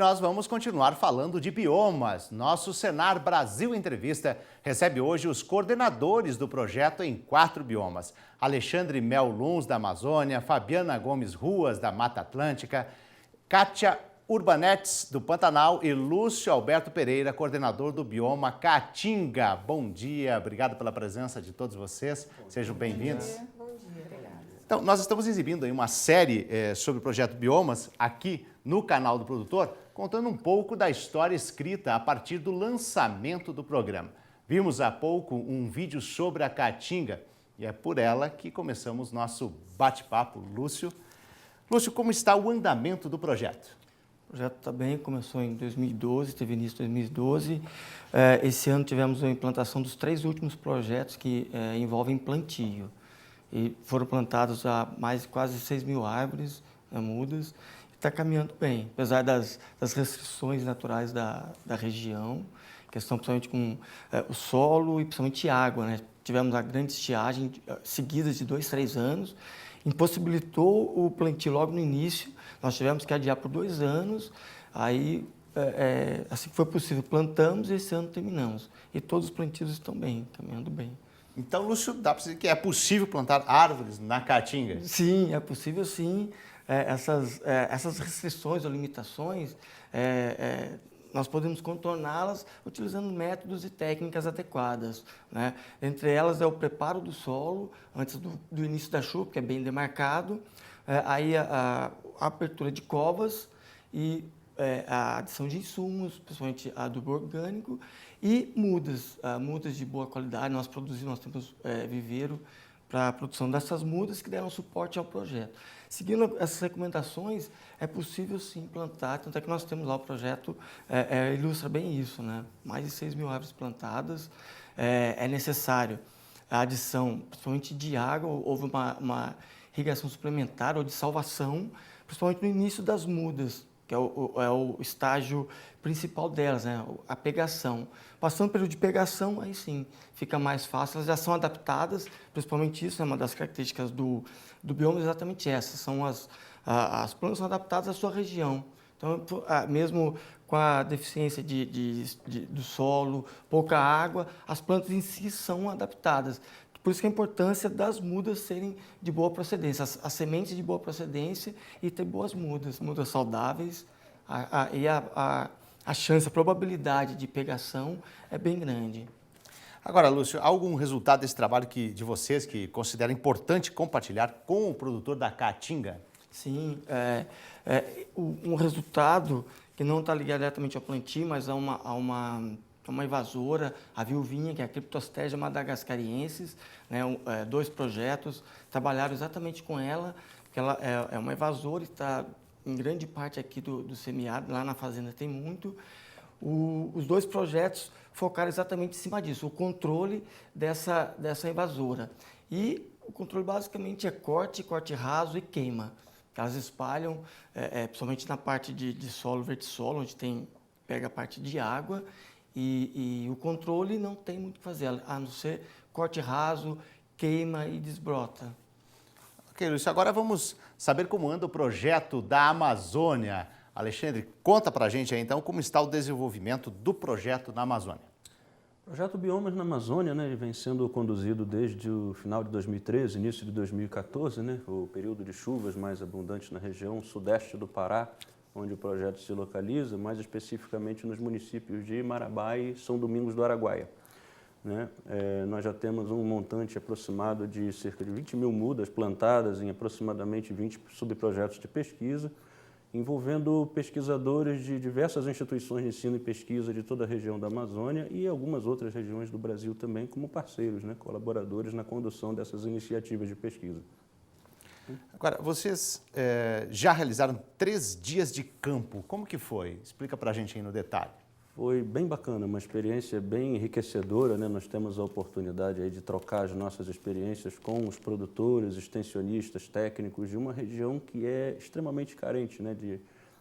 nós vamos continuar falando de biomas. Nosso Senar Brasil Entrevista recebe hoje os coordenadores do projeto em 4 biomas. Alexandre Mel Luns, da Amazônia, Fabiana Gomes Ruas, da Mata Atlântica, Kátia Urbanetes, do Pantanal e Lúcio Alberto Pereira, coordenador do bioma Caatinga. Bom dia, obrigado pela presença de todos vocês. Sejam bem-vindos. Bom dia, obrigada. Então, nós estamos exibindo aí uma série sobre o projeto Biomas aqui no canal do produtor, contando um pouco da história escrita a partir do lançamento do programa. Vimos há pouco um vídeo sobre a Caatinga e é por ela que começamos nosso bate-papo. Lúcio, como está o andamento do projeto? O projeto está bem, começou em 2012, teve início em 2012. Esse ano tivemos a implantação dos 3 últimos projetos que envolvem plantio. E foram plantados mais de quase 6 mil árvores mudas. Está caminhando bem, apesar das restrições naturais da região, questão principalmente com o solo e principalmente água, né? Tivemos a grande estiagem seguida de 2, 3 anos, impossibilitou o plantio logo no início. Nós tivemos que adiar por 2 anos, aí assim que foi possível plantamos e esse ano terminamos. E todos os plantios estão bem, caminhando bem. Então, Lúcio, dá para dizer que é possível plantar árvores na Caatinga? Sim, é possível sim. Essas restrições ou limitações, nós podemos contorná-las utilizando métodos e técnicas adequadas, né? Entre elas é o preparo do solo antes do início da chuva, que é bem demarcado, aí a abertura de covas e a adição de insumos, principalmente adubo orgânico, e mudas de boa qualidade. Nós temos viveiro para a produção dessas mudas que deram suporte ao projeto. Seguindo essas recomendações, é possível sim plantar, tanto é que nós temos lá o projeto, ilustra bem isso, né? Mais de 6 mil árvores plantadas. É necessário a adição, principalmente de água, houve uma irrigação suplementar ou de salvação, principalmente no início das mudas, que é o estágio principal delas, né? A pegação. Passando pelo período de pegação, aí sim, fica mais fácil, elas já são adaptadas, principalmente isso é uma das características do bioma, exatamente essa, são as plantas são adaptadas à sua região. Então, mesmo com a deficiência do solo, pouca água, as plantas em si são adaptadas. Por isso que a importância das mudas serem de boa procedência, as sementes de boa procedência e ter boas mudas saudáveis, e a chance, a probabilidade de pegação é bem grande. Agora, Lúcio, há algum resultado desse trabalho de vocês que considera importante compartilhar com o produtor da Caatinga? Sim, um resultado que não está ligado diretamente ao plantio, mas a uma invasora, a viuvinha, que é a Cryptostegia madagascariensis, né? 2 projetos trabalharam exatamente com ela, porque ela é uma invasora e está em grande parte aqui do semiárido, lá na fazenda tem muito. Os 2 projetos focaram exatamente em cima disso, o controle dessa invasora. E o controle basicamente é corte raso e queima. Elas espalham, principalmente na parte de solo, vertissolo, onde pega a parte de água, e o controle não tem muito o que fazer, a não ser corte raso, queima e desbrota. Ok, Lúcio, agora vamos saber como anda o projeto da Amazônia. Alexandre, conta pra gente aí então como está o desenvolvimento do projeto na Amazônia. O projeto Biomas na Amazônia, né, vem sendo conduzido desde o final de 2013, início de 2014, né, o período de chuvas mais abundantes na região sudeste do Pará, onde o projeto se localiza, mais especificamente nos municípios de Marabá e São Domingos do Araguaia. Né? Nós já temos um montante aproximado de cerca de 20 mil mudas plantadas em aproximadamente 20 subprojetos de pesquisa, envolvendo pesquisadores de diversas instituições de ensino e pesquisa de toda a região da Amazônia e algumas outras regiões do Brasil também como parceiros, né? Colaboradores na condução dessas iniciativas de pesquisa. Agora, vocês já realizaram 3 dias de campo. Como que foi? Explica pra gente aí no detalhe. Foi bem bacana, uma experiência bem enriquecedora, né? Nós temos a oportunidade aí de trocar as nossas experiências com os produtores, extensionistas, técnicos de uma região que é extremamente carente, né?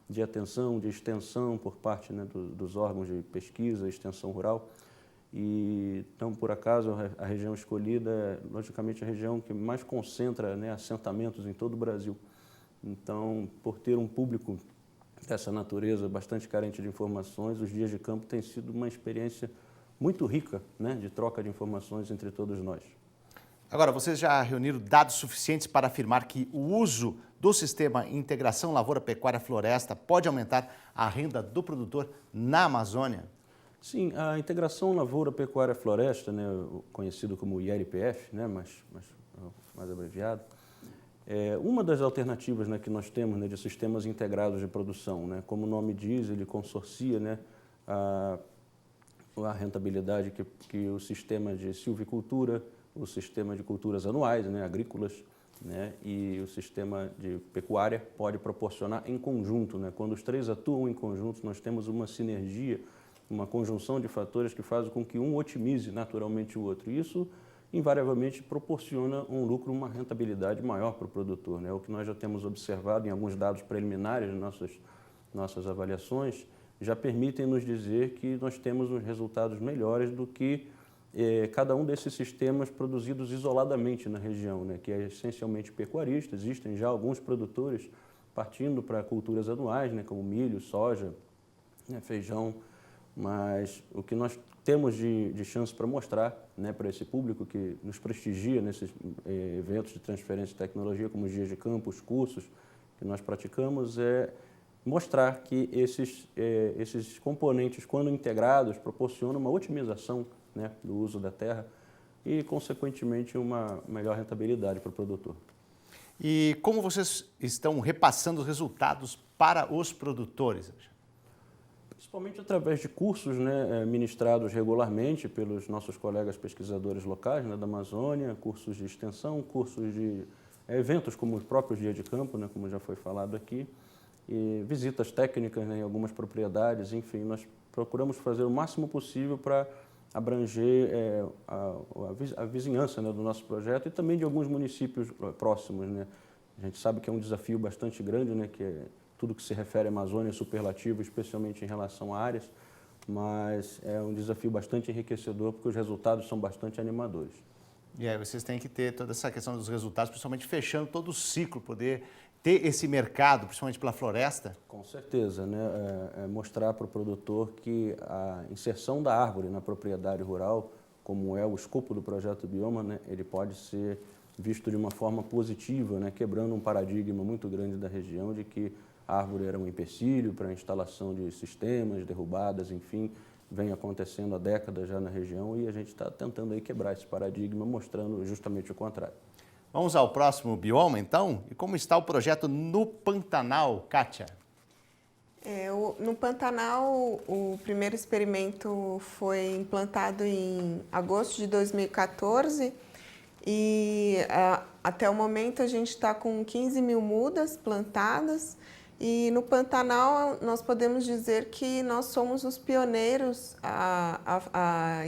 de atenção, de extensão por parte, né? dos órgãos de pesquisa e extensão rural. E, então, por acaso, a região escolhida é, logicamente, a região que mais concentra, né? assentamentos em todo o Brasil. Então, por ter um público dessa natureza bastante carente de informações, os dias de campo têm sido uma experiência muito rica, né, de troca de informações entre todos nós. Agora, vocês já reuniram dados suficientes para afirmar que o uso do sistema Integração Lavoura, Pecuária, Floresta pode aumentar a renda do produtor na Amazônia? Sim, a Integração Lavoura, Pecuária, Floresta, né, conhecido como ILPF, né, mais abreviado, é uma das alternativas, né, que nós temos, né, de sistemas integrados de produção, né. Como o nome diz, ele consorcia, né, a rentabilidade que o sistema de silvicultura, o sistema de culturas anuais, né, agrícolas, né, e o sistema de pecuária pode proporcionar em conjunto, né. Quando os três atuam em conjunto, nós temos uma sinergia, uma conjunção de fatores que faz com que um otimize naturalmente o outro. Isso, invariavelmente, proporciona um lucro, uma rentabilidade maior para o produtor, né. O que nós já temos observado em alguns dados preliminares de nossas avaliações já permitem nos dizer que nós temos uns resultados melhores do que cada um desses sistemas produzidos isoladamente na região, né, que é essencialmente pecuarista. Existem já alguns produtores partindo para culturas anuais, né, como milho, soja, né, feijão, mas o que nós temos de chance para mostrar, né, para esse público que nos prestigia nesses eventos de transferência de tecnologia, como os dias de campo, os cursos que nós praticamos, é mostrar que esses componentes, quando integrados, proporcionam uma otimização, né, do uso da terra e, consequentemente, uma melhor rentabilidade para o produtor. E como vocês estão repassando os resultados para os produtores? Principalmente através de cursos, né, ministrados regularmente pelos nossos colegas pesquisadores locais, né, da Amazônia, cursos de extensão, cursos de eventos como os próprios dias de campo, né, como já foi falado aqui, e visitas técnicas, né, em algumas propriedades. Enfim, nós procuramos fazer o máximo possível para abranger a vizinhança, né, do nosso projeto e também de alguns municípios próximos, né. A gente sabe que é um desafio bastante grande, né, que é tudo que se refere à Amazônia é superlativo, especialmente em relação a áreas, mas é um desafio bastante enriquecedor porque os resultados são bastante animadores. E aí vocês têm que ter toda essa questão dos resultados, principalmente fechando todo o ciclo, poder ter esse mercado, principalmente pela floresta? Com certeza, né? Mostrar para o produtor que a inserção da árvore na propriedade rural, como é o escopo do projeto Bioma, né, ele pode ser visto de uma forma positiva, né, quebrando um paradigma muito grande da região de que a árvore era um empecilho para a instalação de sistemas, derrubadas, enfim, vem acontecendo há décadas já na região e a gente está tentando aí quebrar esse paradigma, mostrando justamente o contrário. Vamos ao próximo bioma, então? E como está o projeto no Pantanal, Kátia? No Pantanal, o primeiro experimento foi implantado em agosto de 2014 e até o momento a gente está com 15 mil mudas plantadas. E no Pantanal, nós podemos dizer que nós somos os pioneiros a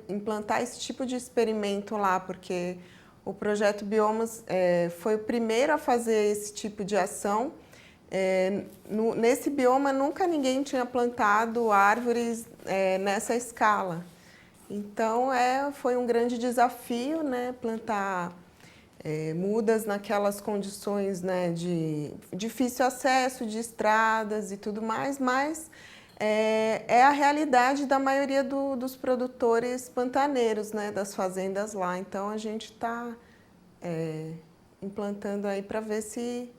implantar esse tipo de experimento lá, porque o projeto Biomas foi o primeiro a fazer esse tipo de ação. Nesse bioma, nunca ninguém tinha plantado árvores nessa escala. Então, foi um grande desafio, né, plantar mudas naquelas condições, né, de difícil acesso, de estradas e tudo mais, mas é a realidade da maioria dos produtores pantaneiros, né, das fazendas lá. Então, a gente está implantando aí para ver se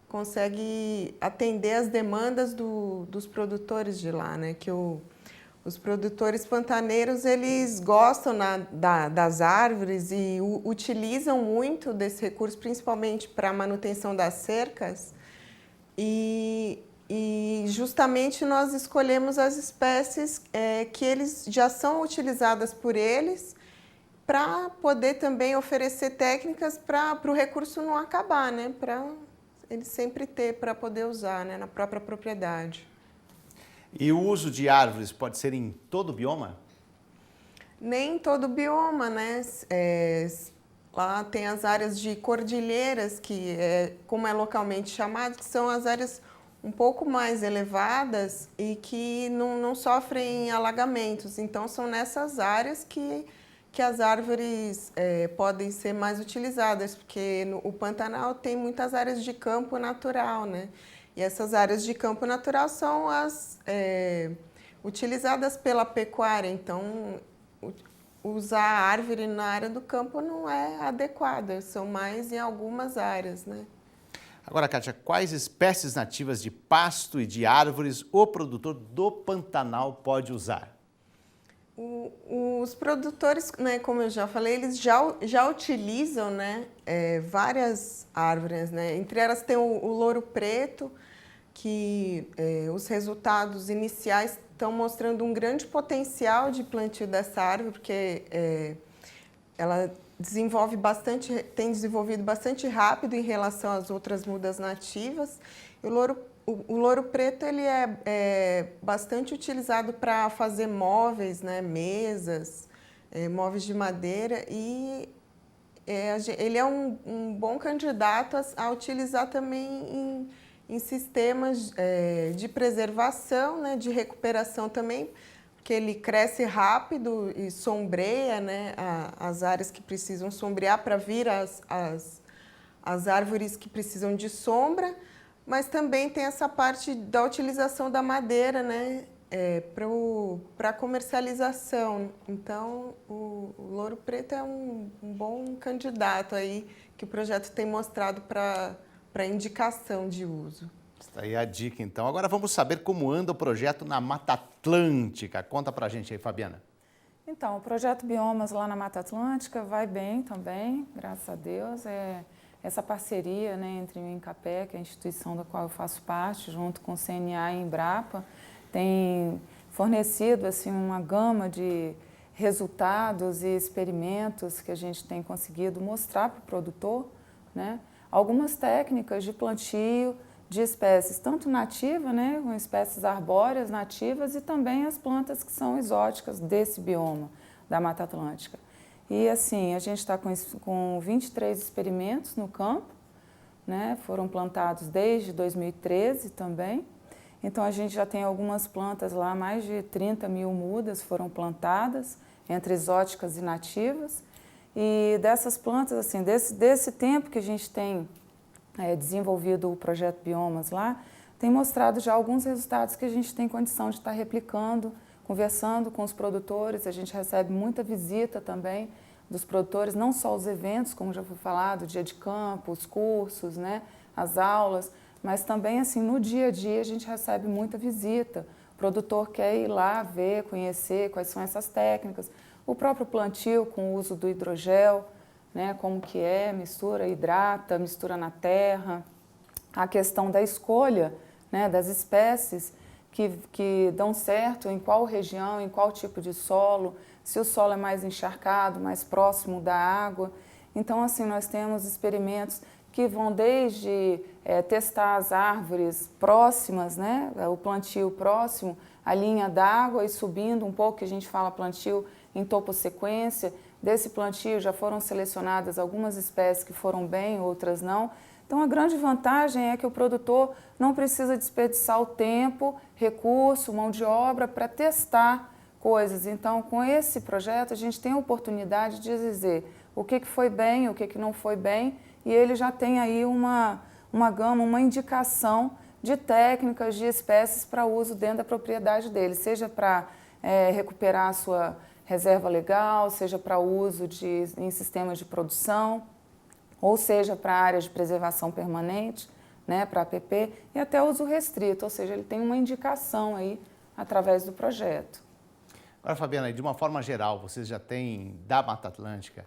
consegue atender as demandas dos produtores de lá, né, que os produtores pantaneiros, eles gostam das árvores e utilizam muito desse recurso, principalmente para a manutenção das cercas. E justamente nós escolhemos as espécies que eles já são utilizadas por eles, para poder também oferecer técnicas para o recurso não acabar, né? Para eles sempre ter para poder usar, né, na própria propriedade. E o uso de árvores pode ser em todo o bioma? Nem em todo o bioma, né? Lá tem as áreas de cordilheiras, que como é localmente chamado, que são as áreas um pouco mais elevadas e que não sofrem alagamentos. Então, são nessas áreas que as árvores podem ser mais utilizadas, porque o Pantanal tem muitas áreas de campo natural, né? E essas áreas de campo natural são as utilizadas pela pecuária, então usar árvore na área do campo não é adequado, são mais em algumas áreas, né? Agora, Kátia, quais espécies nativas de pasto e de árvores o produtor do Pantanal pode usar? Os produtores, né, como eu já falei, eles já utilizam, né, várias árvores, né? Entre elas tem o louro preto, que os resultados iniciais estão mostrando um grande potencial de plantio dessa árvore, porque ela tem desenvolvido bastante rápido em relação às outras mudas nativas. E o louro preto ele é bastante utilizado para fazer móveis, né, mesas, móveis de madeira, e ele é um bom candidato a utilizar também em sistemas de preservação, né, de recuperação também, porque ele cresce rápido e sombreia, né, as áreas que precisam sombrear para vir as árvores que precisam de sombra, mas também tem essa parte da utilização da madeira, né, para comercialização. Então, o louro preto é um bom candidato aí que o projeto tem mostrado para indicação de uso. Está aí a dica, então. Agora vamos saber como anda o projeto na Mata Atlântica. Conta pra gente aí, Fabiana. Então, o projeto Biomas lá na Mata Atlântica vai bem também, graças a Deus. Essa parceria, né, entre o INCAPé, que é a instituição da qual eu faço parte, junto com o CNA e Embrapa, tem fornecido assim, uma gama de resultados e experimentos que a gente tem conseguido mostrar para o produtor, né? Algumas técnicas de plantio de espécies, tanto nativas, né, com espécies arbóreas nativas, e também as plantas que são exóticas desse bioma da Mata Atlântica. E assim, a gente está com 23 experimentos no campo, né, foram plantados desde 2013 também. Então a gente já tem algumas plantas lá, mais de 30 mil mudas foram plantadas, entre exóticas e nativas. E dessas plantas, assim, desse tempo que a gente tem desenvolvido o projeto Biomas lá, tem mostrado já alguns resultados que a gente tem condição de estar replicando, conversando com os produtores. A gente recebe muita visita também dos produtores, não só os eventos, como já foi falado, o dia de campo, os cursos, né, as aulas, mas também assim, no dia a dia a gente recebe muita visita. O produtor quer ir lá ver, conhecer quais são essas técnicas. O próprio plantio com o uso do hidrogel, né, como que mistura, hidrata, mistura na terra. A questão da escolha, né, das espécies que dão certo em qual região, em qual tipo de solo, se o solo é mais encharcado, mais próximo da água. Então, assim, nós temos experimentos que vão desde testar as árvores próximas, né, o plantio próximo, a linha d'água, e subindo um pouco, que a gente fala plantio em topossequência. Desse plantio já foram selecionadas algumas espécies que foram bem, outras não. Então, a grande vantagem é que o produtor não precisa desperdiçar o tempo, recurso, mão de obra para testar coisas. Então, com esse projeto, a gente tem a oportunidade de dizer o que foi bem, o que não foi bem, e ele já tem aí uma gama, uma indicação de técnicas, de espécies para uso dentro da propriedade dele, seja para recuperar a sua reserva legal, seja para uso em sistemas de produção, ou seja para áreas de preservação permanente, né, para APP, e até uso restrito, ou seja, ele tem uma indicação aí através do projeto. Agora, Fabiana, de uma forma geral, vocês já têm da Mata Atlântica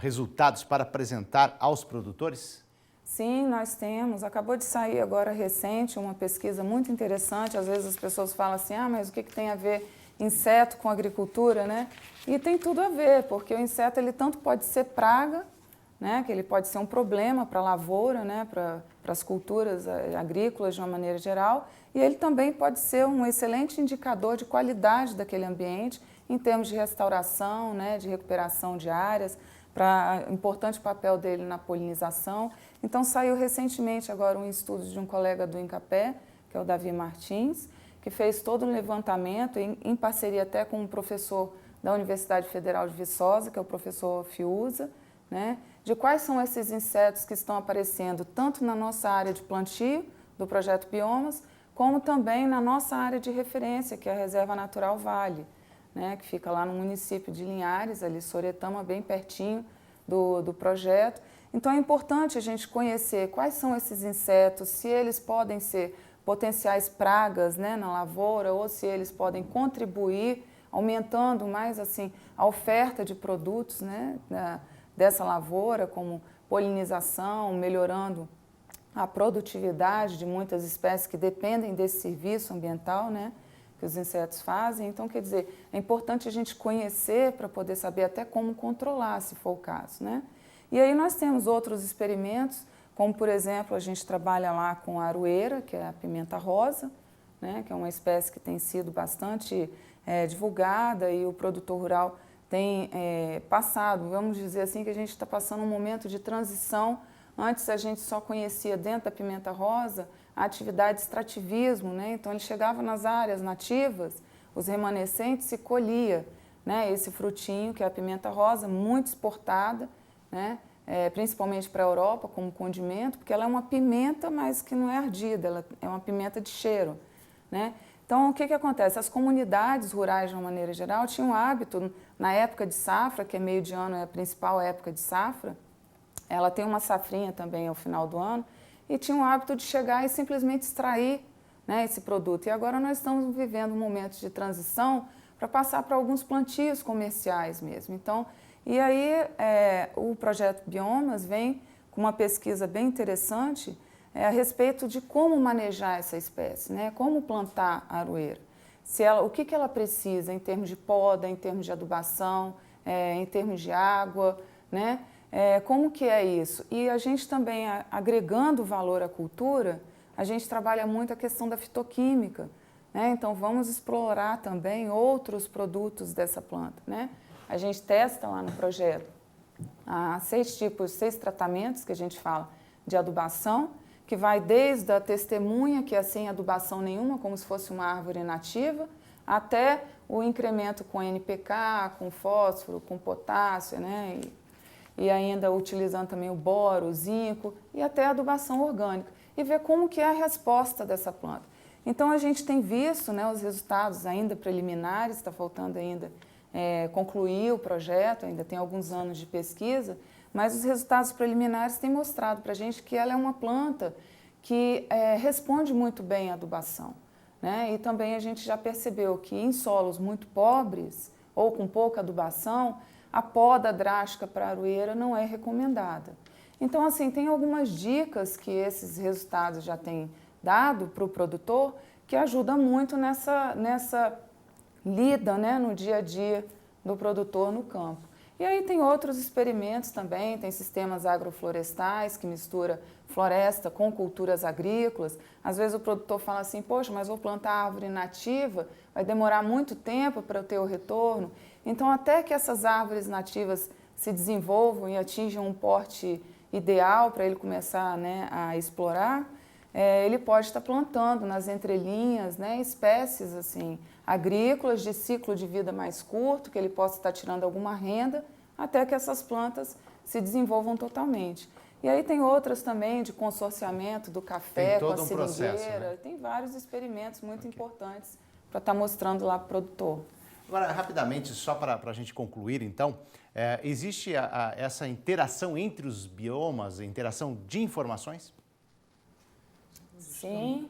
resultados para apresentar aos produtores? Sim, nós temos. Acabou de sair agora recente uma pesquisa muito interessante. Às vezes as pessoas falam assim, mas o que tem a ver inseto com agricultura, né? E tem tudo a ver, porque o inseto ele tanto pode ser praga, né, que ele pode ser um problema para a lavoura, né, para as culturas agrícolas de uma maneira geral, e ele também pode ser um excelente indicador de qualidade daquele ambiente em termos de restauração, né, de recuperação de áreas, para importante papel dele na polinização. Então saiu recentemente agora um estudo de um colega do INCAPé, que é o Davi Martins, que fez todo um levantamento em parceria até com um professor da Universidade Federal de Viçosa, que é o professor Fiuza, né, de quais são esses insetos que estão aparecendo tanto na nossa área de plantio do Projeto Biomas, como também na nossa área de referência, que é a Reserva Natural Vale, né, que fica lá no município de Linhares, ali Soretama, bem pertinho do projeto. Então é importante a gente conhecer quais são esses insetos, se eles podem ser potenciais pragas, né, na lavoura, ou se eles podem contribuir, aumentando mais assim a oferta de produtos, né, dessa lavoura, como polinização, melhorando a produtividade de muitas espécies que dependem desse serviço ambiental, né, que os insetos fazem. Então, quer dizer, é importante a gente conhecer para poder saber até como controlar, se for o caso, né? E aí nós temos outros experimentos, como, por exemplo, a gente trabalha lá com a aroeira, que é a pimenta rosa, né, que é uma espécie que tem sido bastante divulgada e o produtor rural tem passado, vamos dizer assim, que a gente está passando um momento de transição. Antes a gente só conhecia dentro da pimenta rosa a atividade de extrativismo, né? Então ele chegava nas áreas nativas, os remanescentes, e colhia, né, esse frutinho, que é a pimenta rosa, muito exportada, né, principalmente para a Europa como condimento, porque ela é uma pimenta, mas que não é ardida, ela é uma pimenta de cheiro, né? Então, o que acontece? As comunidades rurais, de uma maneira geral, tinham o hábito, na época de safra, que é meio de ano, é a principal época de safra, ela tem uma safrinha também ao final do ano, e tinha o hábito de chegar e simplesmente extrair, né, esse produto. E agora nós estamos vivendo um momento de transição para passar para alguns plantios comerciais mesmo. Então, e aí o Projeto Biomas vem com uma pesquisa bem interessante a respeito de como manejar essa espécie, né? Como plantar a aroeira. O que ela precisa em termos de poda, em termos de adubação, em termos de água, né? Como que é isso? E a gente também, agregando valor à cultura, a gente trabalha muito a questão da fitoquímica, né? Então vamos explorar também outros produtos dessa planta, né? A gente testa lá no projeto 6 tratamentos que a gente fala de adubação, que vai desde a testemunha, que é sem adubação nenhuma, como se fosse uma árvore nativa, até o incremento com NPK, com fósforo, com potássio, né? E ainda utilizando também o boro, o zinco e até a adubação orgânica, e ver como que é a resposta dessa planta. Então a gente tem visto, né, os resultados ainda preliminares, está faltando ainda concluir o projeto, ainda tem alguns anos de pesquisa, mas os resultados preliminares têm mostrado para a gente que ela é uma planta que responde muito bem à adubação, né? E também a gente já percebeu que em solos muito pobres ou com pouca adubação, a poda drástica para a aroeira não é recomendada. Então, assim, tem algumas dicas que esses resultados já têm dado para o produtor que ajuda muito nessa lida, né, no dia a dia do produtor no campo. E aí tem outros experimentos também, tem sistemas agroflorestais que mistura floresta com culturas agrícolas. Às vezes o produtor fala assim, poxa, mas vou plantar árvore nativa, vai demorar muito tempo para eu ter o retorno. Então, até que essas árvores nativas se desenvolvam e atinjam um porte ideal para ele começar, né, a explorar, ele pode estar plantando nas entrelinhas, né, espécies assim, agrícolas de ciclo de vida mais curto, que ele possa estar tirando alguma renda, até que essas plantas se desenvolvam totalmente. E aí tem outras também de consorciamento do café com a seringueira, processo, né? Tem vários experimentos muito importantes para estar mostrando lá para o produtor. Agora, rapidamente, só para a gente concluir, então, existe essa interação entre os biomas, interação de informações? Sim,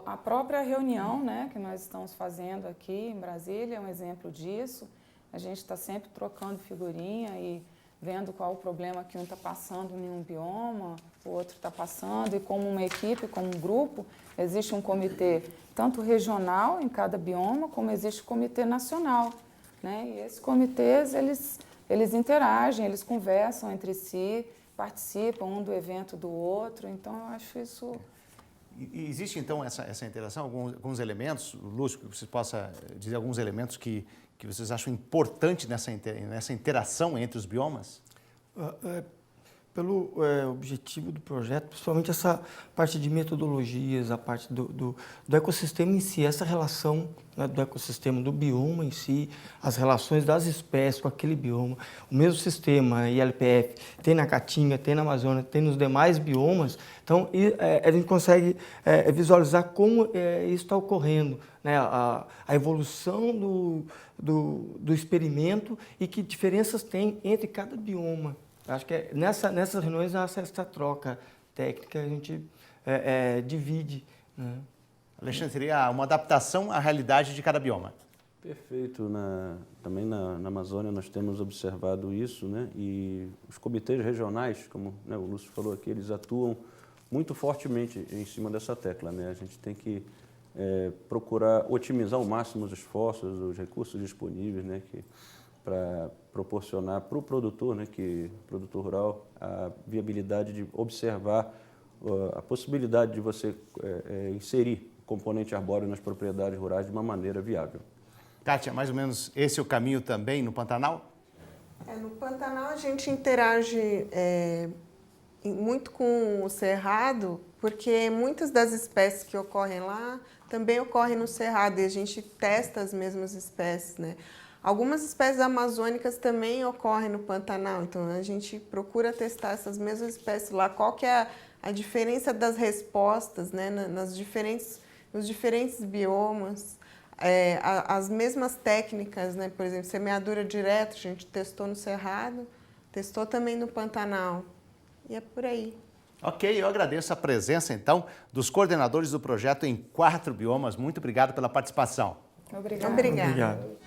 a própria reunião, né, que nós estamos fazendo aqui em Brasília é um exemplo disso. A gente está sempre trocando figurinha e vendo qual o problema que um está passando em um bioma, o outro está passando, e como uma equipe, como um grupo, existe um comitê tanto regional em cada bioma, como existe o comitê nacional, né? E esses comitês, eles interagem, eles conversam entre si, participam um do evento do outro, então eu acho isso... E existe, então, essa interação, alguns elementos, Lúcio, que você possa dizer alguns elementos que vocês acham importantes nessa interação entre os biomas? pelo objetivo do projeto, principalmente essa parte de metodologias, a parte do ecossistema em si, essa relação, né, do ecossistema, do bioma em si, as relações das espécies com aquele bioma. O mesmo sistema ILPF tem na Caatinga, tem na Amazônia, tem nos demais biomas. Então, a gente consegue visualizar como isso está ocorrendo, né, a evolução do experimento e que diferenças tem entre cada bioma. Acho que nessas reuniões, essa troca técnica a gente divide. Né? Alexandre, seria uma adaptação à realidade de cada bioma. Perfeito. Também na Amazônia nós temos observado isso, né? E os comitês regionais, como, né, o Lúcio falou aqui, eles atuam muito fortemente em cima dessa tecla, né? A gente tem que procurar otimizar ao máximo os esforços, os recursos disponíveis, né? Para proporcionar para o produtor, né, produtor rural, a viabilidade de observar a possibilidade de você inserir componente arbóreo nas propriedades rurais de uma maneira viável. Kátia, mais ou menos esse é o caminho também no Pantanal? No Pantanal a gente interage muito com o Cerrado, porque muitas das espécies que ocorrem lá também ocorrem no Cerrado e a gente testa as mesmas espécies, né? Algumas espécies amazônicas também ocorrem no Pantanal, então a gente procura testar essas mesmas espécies lá. Qual que é a diferença das respostas, né, nos diferentes biomas, as mesmas técnicas, né, por exemplo, semeadura direta, a gente testou no Cerrado, testou também no Pantanal, e é por aí. Ok, eu agradeço a presença, então, dos coordenadores do projeto em 4 biomas. Muito obrigado pela participação. Obrigada. Obrigada. Obrigado.